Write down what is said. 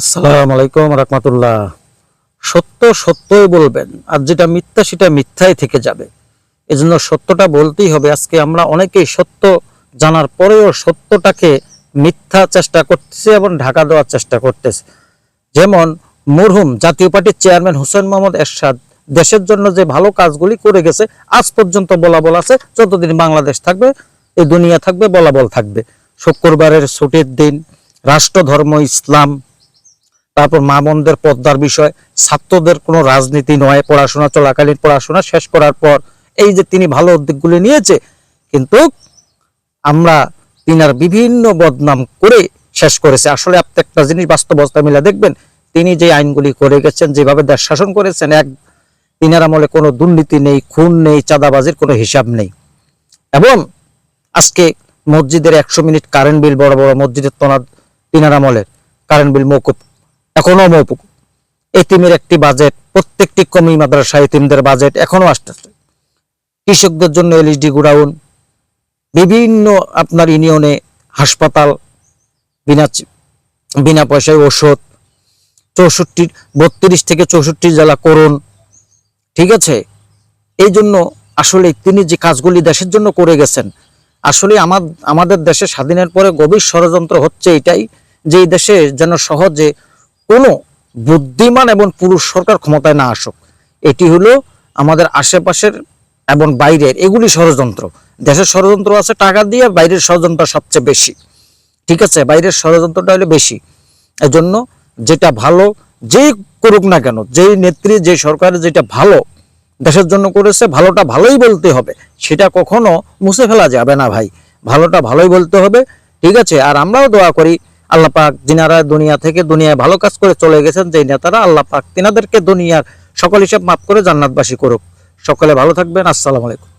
আসসালামু আলাইকুম রাহমাতুল্লাহ। সত্য সত্যই বলবেন, আর যেটা মিথ্যা সেটা মিথ্যাই থেকে যাবে। এজন্য সত্যটা বলতেই হবে। আজকে আমরা অনেকেই সত্য জানার পরেও সত্যটাকে মিথ্যা চেষ্টা করতেছে এবং ঢাকা দেওয়ার চেষ্টা করতেছে। যেমন মরহুম জাতীয় পার্টির চেয়ারম্যান হুসেইন মোহাম্মদ এরশাদ দেশের জন্য যে ভালো কাজগুলি করে গেছে আজ পর্যন্ত বলাবল আছে। যতদিন বাংলাদেশ থাকবে, এই দুনিয়া থাকবে, বলাবল থাকবে। শুক্রবারের ছুটির দিন, রাষ্ট্র ধর্ম ইসলাম, তারপর মা বোনদের পর্দার বিষয়, ছাত্রদের কোনো রাজনীতি নয়, পড়াশোনা চলাকালীন পড়াশোনা শেষ করার পর এই যে তিনি ভালো উদ্যোগগুলি নিয়েছে, কিন্তু আমরা তিনার বিভিন্ন বদনাম করে শেষ করেছে। আসলে আপনি একটা জিনিস বাস্তব অবস্থা মিলে দেখবেন, তিনি যে আইনগুলি করে গেছেন, যেভাবে দেশ শাসন করেছেন, তিনার আমলে কোনো দুর্নীতি নেই, খুন নেই, চাঁদাবাজির কোনো হিসাব নেই। এবং আজকে মসজিদের 100 মিনিট কারেন্ট বিল, বড় বড় মসজিদের তিনার আমলের কারেন্ট বিল মৌকুফ, এখনো মৌকুফ। এতিমের একটি বাজেট, প্রত্যেকটি কমি মাদ্রাসা এতিমদের বাজেট এখনো আসতেছে। কৃষকদের জন্য এলইডি গোডাউন, বিভিন্ন আপনার ইউনিয়নে হাসপাতাল, বিনা পয়সায় ওষুধ, 32 থেকে 64 জেলা করুন। ঠিক আছে, এই জন্য আসলে তিনি যে কাজগুলি দেশের জন্য করে গেছেন, আসলে আমাদের দেশে স্বাধীনের পরে গভীর ষড়যন্ত্র হচ্ছে এটাই, যে এই দেশে যেন সহজে কোনো বুদ্ধিমান এবং পুরুষ সরকার ক্ষমতায় না আসুক। এটি হলো আমাদের আশেপাশের এবং বাইরের এগুলি ষড়যন্ত্র। দেশের ষড়যন্ত্র আছে টাকা দিয়ে, বাইরের ষড়যন্ত্র সবচেয়ে বেশি। ঠিক আছে, বাইরের ষড়যন্ত্রটা হলো বেশি। এজন্য যেটা ভালো যেই করুক না কেন, যেই নেত্রী যে সরকারের যেটা ভালো দেশের জন্য করেছে, ভালোটা ভালোই বলতে হবে, সেটা কখনো মুছে ফেলা যাবে না ভাই। ভালোটা ভালোই বলতে হবে। ঠিক আছে, আর আমরাও দোয়া করি আল্লাহ পাক যিনারা দুনিয়া থেকে দুনিয়ায় ভালো কাজ করে চলে গেছেন, যে নেতারা, আল্লাহ পাক তিনাদেরকে দুনিয়ার সকল হিসাব মাফ করে জান্নাতবাসী করুক। সকলে ভালো থাকবেন। আসসালামু আলাইকুম।